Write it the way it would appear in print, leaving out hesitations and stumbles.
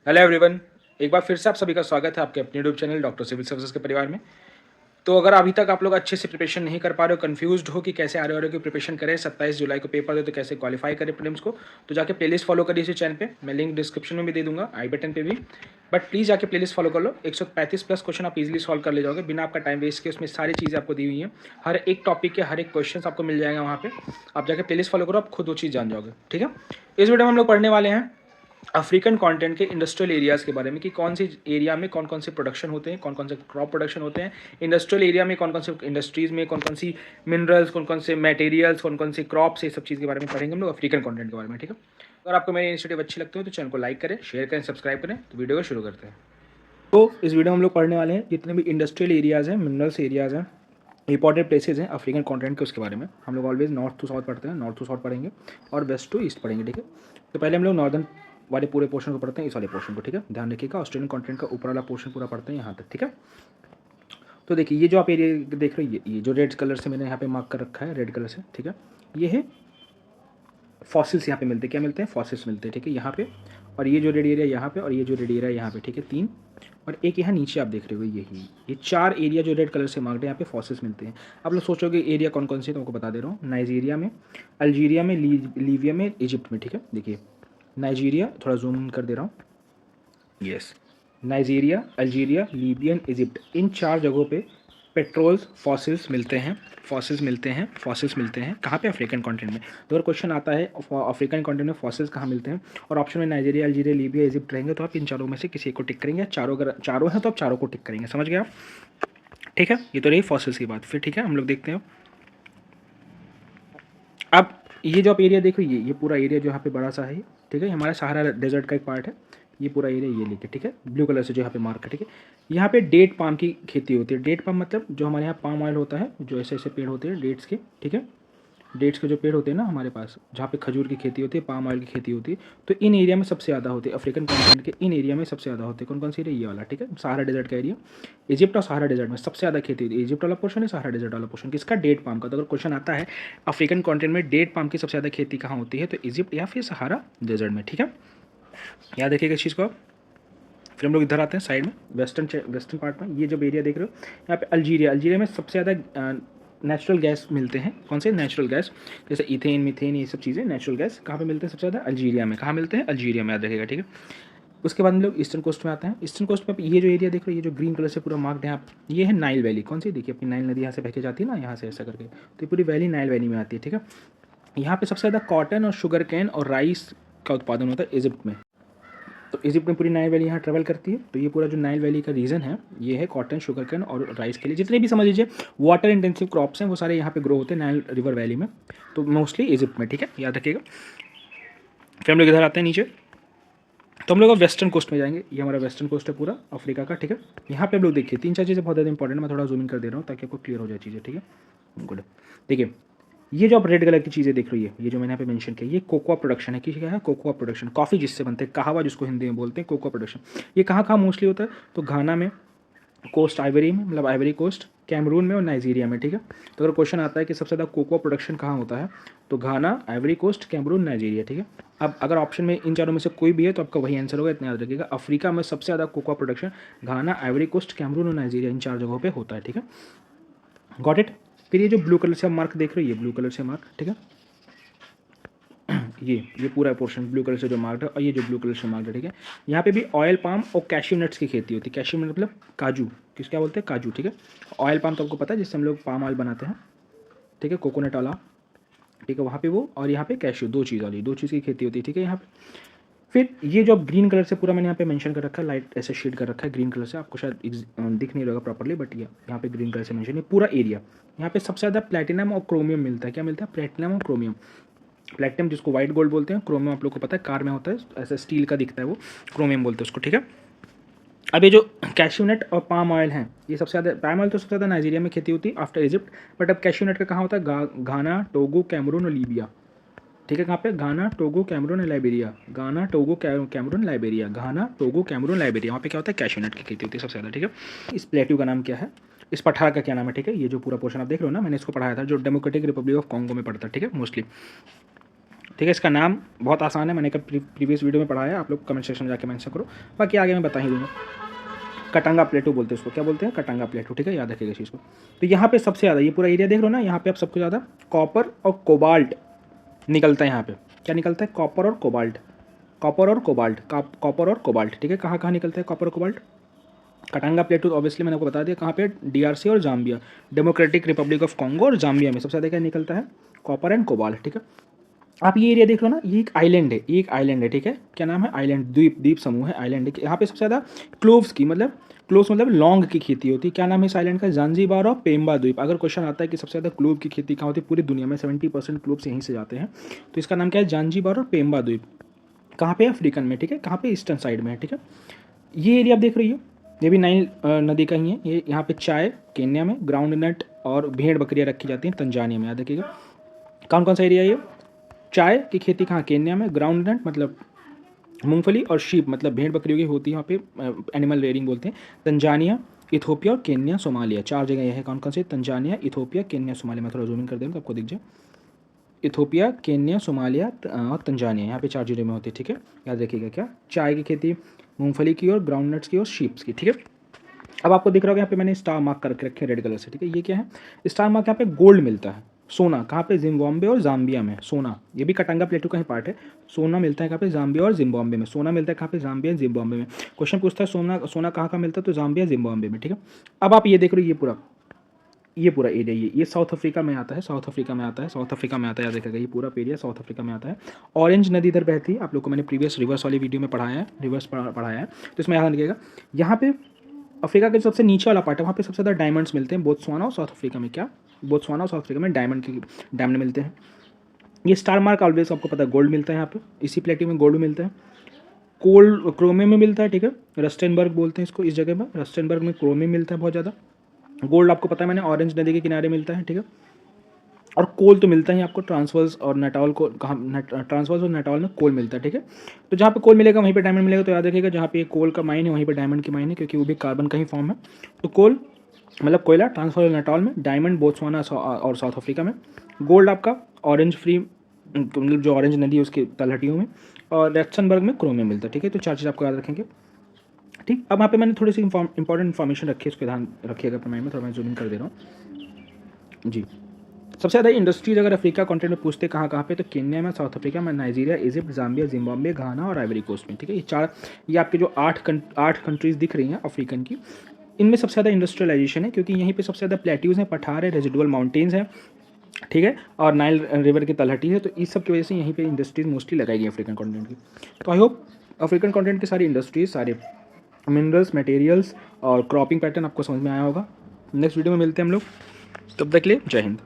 Hello everyone, एक बार फिर से आप सभी का स्वागत है आपके अपने YouTube channel doctor civil services के परिवार में। तो अगर अभी तक आप लोग अच्छे से प्रिपरेशन नहीं कर पा रहे हो, कंफ्यूज्ड हो कि कैसे आ रहे हो कि प्रिपरेशन करें, 27 जुलाई को पेपर दे तो कैसे क्वालिफाई करें प्रीलिम्स को, तो जाके प्लेलिस्ट फॉलो करिए इसी चैनल पे। मैं लिंक डिस्क्रिप्शन में भी दे दूंगा, आई बटन पे भी। बट प्लीज़ जाके प्लेलिस्ट फॉलो कर लो। 135 प्लस क्वेश्चन आप इजीली सॉल्व कर ले जाओगे बिना आपका टाइम वेस्ट किए। उसमें सारी चीज़ें आपको दी हुई हैं, हर एक टॉपिक के हर एक क्वेश्चन आपको मिल जाएगा वहाँ पे। आप जाके प्लेलिस्ट फॉलो करो, आप खुद वो चीज़ जान जाओगे। ठीक है, इस वीडियो में हम लोग पढ़ने वाले हैं अफ्रीकन कॉन्टिनेंट के इंडस्ट्रियल एरियाज़ के बारे में कि कौन सी एरिया में कौन कौन से प्रोडक्शन होते हैं, कौन कौन से क्रॉप प्रोडक्शन होते हैं। इंडस्ट्रियल एरिया में कौन कौन से इंडस्ट्रीज़ में कौन कौन सी मिनरल्स, कौन कौन से मटेरियल्स, कौन कौन से क्रॉप्स, ये सब चीज़ के बारे में पढ़ेंगे हम लोग अफ्रीकन कॉन्टिनेंट के बारे में। ठीक है, अगर आपको मेरी इनिशिएटिव अच्छी लगती है तो चैनल को लाइक करें, शेयर करें, सब्सक्राइब करें। तो वीडियो को शुरू करते हैं। तो इस वीडियो में हम लोग पढ़ने वाले हैं जितने भी इंडस्ट्रियल एरियाज़ हैं, मिनरल्स एरियाज़ हैं, इंपॉर्टेंट प्लेसेज हैं अफ्रीकन कॉन्टिनेंट के, उसके बारे में हम लोग ऑलवेज नॉर्थ टू साउथ पढ़ते हैं, नॉर्थ टू साउथ पढ़ेंगे और वेस्ट टू ईस्ट पढ़ेंगे। ठीक है, तो पहले हम लोग नॉर्दर्न वाले पूरे पोर्शन को पढ़ते हैं, इस वाले पोर्शन को। ठीक है, ध्यान रखिएगा, ऑस्ट्रेलियन कॉन्टिनेंट का ऊपर वाला पोर्शन पूरा पढ़ते हैं यहाँ तक। ठीक है, तो देखिए ये जो आप एरिया देख रहे हो, ये जो रेड कलर से मैंने यहाँ पे मार्क कर रखा है, रेड कलर से। ठीक है, ये है फॉसिल्स, यहाँ पे मिलते हैं, क्या मिलते हैं, फॉसिल्स मिलते हैं। ठीक है, यहाँ पे, और ये जो रेड एरिया यहाँ पे, और ये जो रेड एरिया यहाँ पे। ठीक है, तीन, और एक यहाँ नीचे आप देख रहे हो, यही ये चार एरिया जो रेड कलर से मार्क्ड है, यहाँ पे फॉसिल्स मिलते हैं। आप लोग सोचोगे एरिया कौन कौन से, तो आपको बता दे रहा हूँ। नाइजीरिया में, अल्जीरिया में, लीबिया में, इजिप्ट में। ठीक है, देखिए नाइजीरिया, थोड़ा जूम इन कर दे रहा हूँ, yes, Nigeria, Algeria, Libyan, Egypt, इन चार जगहों पे पेट्रोल्स, फॉसिल्स मिलते हैं, फॉसिल्स मिलते हैं, फॉसिल्स मिलते हैं। कहाँ पे, अफ्रीकन कॉन्टिनेंट में। तो अगर क्वेश्चन आता है अफ्रीकन कॉन्टिनेंट में फॉसिल्स कहाँ मिलते हैं, और ऑप्शन में नाइजीरिया, अल्जीरिया, लीबिया, इजिप्ट रहेंगे, तो आप इन चारों में से किसी एक को टिक करेंगे। चारों, अगर चारों हैं तो आप चारों को टिक करेंगे। समझ गए आप। ठीक है, ये तो रही फॉसिल्स की बात। फिर ठीक है, हम लोग देखते हैं अब ये जो आप एरिया देखो, ये पूरा एरिया जो यहाँ पे बड़ा सा है, ठीक है, हमारा सहारा डेजर्ट का एक पार्ट है। ये पूरा एरिया ये लेके, ठीक है, ब्लू कलर से जो यहाँ पे मार्क है। ठीक है, यहाँ पे डेट पाम की खेती होती है। डेट पाम मतलब जो हमारे यहाँ पाम ऑयल होता है, जो ऐसे ऐसे पेड़ होते हैं डेट्स के। ठीक है, डेट्स के जो पेड़ होते हैं ना हमारे पास, जहाँ पे खजूर की खेती होती है, पाम ऑयल की खेती होती है, तो इन एरिया में सबसे ज़्यादा होती है। अफ्रीकन कॉन्टिनेंट के इन एरिया में सबसे ज़्यादा होते हैं। कौन कौन सी एरिया, ये वाला। ठीक है, सहारा डेजर्ट का एरिया, इजिप्ट और सहारा डेजर्ट में सबसे ज़्यादा खेती होती है। इजिप्ट वाला पोर्शन है, सहारा डेजर्ट वाला पोर्शन किसका, डेट पाम का। तो अगर क्वेश्चन आता है अफ्रीकन कॉन्टिनेंट में डेट पाम की सबसे ज़्यादा खेती कहाँ होती है, तो इजिप्ट या फिर सहारा डेजर्ट में। ठीक है, याद रखिएगा इस चीज़ को आप। फिर हम लोग इधर आते हैं साइड में, वेस्टर्न पार्ट में। ये जब एरिया देख रहे हो यहाँ पे, अल्जीरिया, अल्जीरिया में सबसे ज़्यादा नेचुरल गैस मिलते हैं। कौन से नेचुरल गैस, जैसे इथेन, मीथेन, ये सब चीज़ें नेचुरल गैस कहाँ पे मिलते हैं सबसे ज़्यादा, अल्जीरिया में। कहाँ मिलते हैं, अल्जीरिया में, याद रखिएगा। ठीक है, उसके बाद हम लोग ईस्टर्न कोस्ट में आते हैं। ईस्टर्न कोस्ट में ये जो एरिया देख रहे हो, ये जो ग्रीन कलर से पूरा मार्क्ड है यहाँ, ये है नाइल वैली। कौन सी, देखिए अपनी नाइल नदी यहाँ से बह के जाती है ना, यहाँ से ऐसा करके, तो ये पूरी वैली नाइल वैली में आती है। ठीक है, यहाँ पे सबसे ज़्यादा कॉटन और शुगर कैन और राइस का उत्पादन होता है इजिप्ट में। तो इजिप्ट में पूरी नाइल वैली यहाँ ट्रैवल करती है। तो ये पूरा जो नाइल वैली का रीजन है, ये है कॉटन, शुगर कैन और राइस के लिए। जितने भी समझ लीजिए वाटर इंटेंसिव क्रॉप्स हैं, वो सारे यहाँ पे ग्रो होते हैं नाइल रिवर वैली में, तो मोस्टली इजिप्ट में। ठीक है, याद रखिएगा। फिर हम लोग इधर आते हैं नीचे, तो हम लोग अब वेस्टर्न कोस्ट में जाएंगे। ये हमारा वेस्टर्न कोस्ट है पूरा अफ्रीका का। ठीक है, यहाँ पे हम लोग देखिए तीन चार चीज़ें बहुत ज़्यादा इंपॉर्टेंट, मैं थोड़ा जूमिंग कर दे रहा हूँ ताकि आपको क्लियर हो जाए चीज़ें। ठीक है, गुड। देखिए ये जो आप रेड कलर की चीज़ें देख रही है, ये जो मैंने यहाँ पे मेंशन किया, ये कोकोआ प्रोडक्शन है। किसी क्या है, कोकोआ प्रोडक्शन, कॉफ़ी जिससे बनते हैं, कहावा जिसको हिंदी में बोलते हैं, कोकोआ प्रोडक्शन। ये कहाँ कहाँ मोस्टली होता है, तो घाना में, कोस्ट आइवरी में, मतलब आइवरी कोस्ट, कैमरून में और नाइजीरिया में। ठीक है, तो अगर क्वेश्चन आता है कि सबसे ज़्यादा कोकोआ प्रोडक्शन कहाँ होता है, तो घाना, आइवरी कोस्ट, कैमरून, नाइजीरिया। ठीक है, अब अगर ऑप्शन में इन चारों में से कोई भी है तो आपका वही आंसर होगा, इतना याद रखिएगा। अफ्रीका में सबसे ज़्यादा कोकोआ प्रोडक्शन घाना, आइवरी कोस्ट, कैमरून और नाइजीरिया, इन चार जगहों पर होता है। ठीक है, गॉट इट। फिर ये जो ब्लू कलर से मार्क देख रहे हो, ये ब्लू कलर से मार्क, ठीक है, ये पूरा पोर्शन ब्लू कलर से जो मार्क्ड है, और ये जो ब्लू कलर से मार्क्ड है। ठीक है, यहाँ पे भी ऑयल पाम और कैश्यू नट्स की खेती होती है। कैश्यू नट मतलब काजू, किस क्या बोलते हैं, काजू। ठीक है, ऑयल पाम तो आपको पता है जिससे हम लोग पाम ऑयल बनाते हैं। ठीक है, कोकोनट वाला। ठीक है, वहाँ पे वो, और यहाँ पे कैश्यू, दो चीज़ वाली, दो चीज़ की खेती होती है। ठीक है, यहाँ पे फिर ये जो ग्रीन कलर से पूरा मैंने यहाँ पे मेंशन कर रखा है, लाइट ऐसे शेड कर रखा है ग्रीन कलर से, आपको शायद दिख नहीं रहेगा प्रॉपर्ली, बट ये यहाँ पे ग्रीन कलर से मेंशन है पूरा एरिया। यहाँ पे सबसे ज़्यादा प्लेटिनम और क्रोमियम मिलता है। क्या मिलता है, प्लेटिनम और क्रोमियम। प्लेटिनम जिसको वाइट गोल्ड बोलते हैं, क्रोमियम आप लोग को पता है कार में होता है, ऐसा स्टील का दिखता है, वो क्रोमियम बोलते हैं उसको। ठीक है, अब ये जो कैश्यू नट और पाम ऑयल हैं, ये सबसे ज़्यादा, पाम ऑयल तो सबसे ज़्यादा नाइजीरिया में खेती होती है आफ्टर इजिप्ट, बट अब कैश्यू नट का कहाँ होता है, घाना, टोगो, कैमरून और लीबिया। ठीक है, कहाँ पे, घाना, टोगो, कैमरून और लाइबेरिया, घाना, टोगो, कैमरून, लाइबेरिया, घाना, टोगो, कैमरून, लाइबेरिया, वहाँ पे क्या होता है, कैश्यू नट की खेती होती है सबसे ज़्यादा। ठीक है, इस प्लेट्यू का नाम क्या है, इस पठार का क्या नाम है। ठीक है, ये जो पूरा पोर्शन आप देख रहे हो ना, मैंने इसको पढ़ाया था, जो डेमोक्रेटिक रिपब्लिक ऑफ कॉन्गो में पड़ता है। ठीक है, मोस्टली ठीक है। इसका नाम बहुत आसान है, मैंने कल प्रीवियस वीडियो में पढ़ाया, आप लोग कमेंट सेक्शन में जाके मेंशन करो, बाकी आगे मैं बता ही दूँगा। कटांगा प्लेटू बोलते हैं उसको, क्या बोलते हैं? कटांगा प्लेटू, ठीक है, याद रखिएगा इस चीज़ को। तो यहाँ पे सबसे ज़्यादा ये पूरा एरिया देख रहे हो ना, यहाँ पे आप सबसे ज़्यादा कॉपर और कोबाल्ट निकलता है। यहाँ पे क्या निकलता है? कॉपर और कोबाल्ट, कॉपर और कोबाल्ट, कॉपर और कोबाल्ट, ठीक है। कहाँ कहाँ निकलता है कॉपर और कोबाल्ट? कटांगा प्लेटू ऑब्वियसली मैंने आपको बता दिया कहाँ पे, डीआरसी और Zambia, democratic Republic of Congo और जाम्बिया में सबसे ज़्यादा क्या निकलता है? कॉपर एंड कोबाल्ट, ठीक है। आप ये एरिया देख लो ना, ये एक आइलैंड है, ये एक आइलैंड है, ठीक है। क्या नाम है? आइलैंड, द्वीप, द्वीप समूह है, आइलैंड है। यहाँ पे सबसे ज़्यादा क्लोव्स की, मतलब क्लोव्स मतलब लौंग की खेती होती है। क्या नाम है इस आइलैंड का? जानजीबार और पेम्बा द्वीप। अगर क्वेश्चन आता है कि सबसे ज़्यादा क्लोव की खेती कहाँ होती है पूरी दुनिया में, 70% क्लोव्स यहीं से जाते हैं, तो इसका नाम क्या है? जानजीबार और पेम्बा द्वीप। कहाँ पे? अफ्रीकन में, ठीक है। कहाँ पे? ईस्टर्न साइड में है, ठीक है। ये एरिया आप देख रही हो, ये भी नाइल नदी का ही है। ये यहाँ पे चाय केन्या में, ग्राउंड नट और भेड़ बकरियाँ रखी जाती हैं तंजानिया में, याद रखिएगा। कौन कौन सा एरिया है ये? चाय की खेती कहाँ? केन्या में। ग्राउंड नट मतलब मूंगफली, और शीप मतलब भेड़ बकरियों की होती है वहाँ पे, एनिमल रेयरिंग बोलते हैं। तंजानिया, इथोपिया और केन्या, सोमालिया, 4 जगह ये है। कौन कौन से? Tanzania, Ethiopia, Kenya, Somalia. मैं थोड़ा जूमिंग कर दूँगा तो आपको दिख जाए। इथोपिया, केन्या, सोमालिया और तंजानिया, यहाँ पे 4 जिले में होती है, ठीक है। याद रखिएगा क्या? चाय की खेती, मूंगफली की और ग्राउंड नट्स की और शीप्स की, ठीक है। अब आपको दिख रहा होगा यहाँ पे मैंने स्टार मार्क करके रखे हैं रेड कलर से, ठीक है। ये क्या है? स्टार मार्क, यहाँ पे गोल्ड मिलता है, सोना। कहाँ पे? जिम्बाब्वे और जाम्बिया में सोना। ये भी कटांगा प्लेटू का ही पार्ट है। सोना मिलता है कहाँ पे? जाम्बिया और जिम्बाब्वे में। सोना मिलता है कहाँ पे? जाम्बिया, जिम्बाब्वे में। क्वेश्चन पूछता है सोना, सोना कहाँ का मिलता है? तो जाम्बिया, जिम्बाब्वे में, ठीक है। अब आप ये देख रहे हो, ये पूरा एरिया, ये साउथ अफ्रीका में आता है, साउथ अफ्रीका में आता है, साउथ अफ्रीका में आता है, याद रखिएगा। ये पूरा एरिया साउथ अफ्रीका में आता है। ऑरेंज नदी इधर बहती है, आप लोग को मैंने प्रीवियस रिवर्स वाली वीडियो में पढ़ाया है, रिवर्स पढ़ाया है, तो इसमें याद रखिएगा। यहाँ पे अफ्रीका का जो सबसे नीचे वाला पार्ट है, वहाँ पे सबसे ज़्यादा डायमंड्स मिलते हैं। बोत्सवाना और साउथ अफ्रीका में, क्या? बोत्सवाना और साउथ अफ्रीका में डायमंड मिलते हैं। ये स्टार मार्क ऑलवेज आपको पता है, गोल्ड मिलता है यहाँ पे, इसी प्लेटिंग में गोल्ड मिलता है। कोल्ड क्रोमियम में मिलता है, ठीक है। रस्टेनबर्ग बोलते हैं इसको, इस जगह पर रस्टेनबर्ग में क्रोमियम मिलता है बहुत ज़्यादा। गोल्ड आपको पता है, मैंने ऑरेंज नदी के किनारे मिलता है, ठीक है। और कोल तो मिलता ही आपको, ट्रांसवर्स और नेटॉल को, कहाँ ट्रांसवर्स और नेटॉल में कोल मिलता है, ठीक है। तो जहाँ पे कोल मिलेगा वहीं पे डायमंड मिलेगा, तो याद रखिएगा जहाँ पे कोल का माइन है वहीं पे डायमंड की माइन है, क्योंकि वो भी कार्बन का ही फॉर्म है। तो कोल मतलब कोयला ट्रांसफर और नेटॉल में, डायमंड बोत्सवाना और साउथ अफ्रीका में, गोल्ड आपका ऑरेंज फ्री मतलब जो ऑरेंज नदी है उसकी तलहटियों में, और रेक्सनबर्ग में क्रोमियम मिलता है, ठीक है। तो 4 चीज़ आपको याद रखेंगे, ठीक। अब यहाँ पे मैंने थोड़ी सी इंपॉर्टेंट इन्फॉर्मेशन रखी है, इसको ध्यान रखिएगा अपने माइंड में, थोड़ा मैं जूमिंग कर दे रहा हूँ जी। सबसे ज़्यादा इंडस्ट्रीज अगर अफ्रीका कॉन्टिनेंट में पूछते कहाँ कहाँ पे, तो केन्या में, साउथ अफ्रीका में, नाइजीरिया, इजिप्ट, जाम्बिया, जिम्बाब्वे, घाना और आइवरी कोस्ट में, ठीक है। ये आपके जो 8 कंट्रीज़ दिख रही हैं अफ्रीकन की, इनमें सबसे ज़्यादा इंडस्ट्रियलाइजेशन है, क्योंकि यहीं पे सबसे ज़्यादा प्लेट्यूज़ हैं, पठार है, रेजिडुअल माउंटेन्स हैं, ठीक है, और नाइल रिवर की तलहटी है। तो इस सब की वजह से यहीं पे इंडस्ट्रीज मोस्टली लगाई गई अफ्रीकन कॉन्टिनेंट की। तो आई होप अफ्रीकन कॉन्टिनेंट की सारी इंडस्ट्रीज, सारे मिनरल्स, मटेरियल्स और क्रॉपिंग पैटर्न आपको समझ में आया होगा। नेक्स्ट वीडियो में मिलते हैं हम लोग, तब तक के लिए जय हिंद।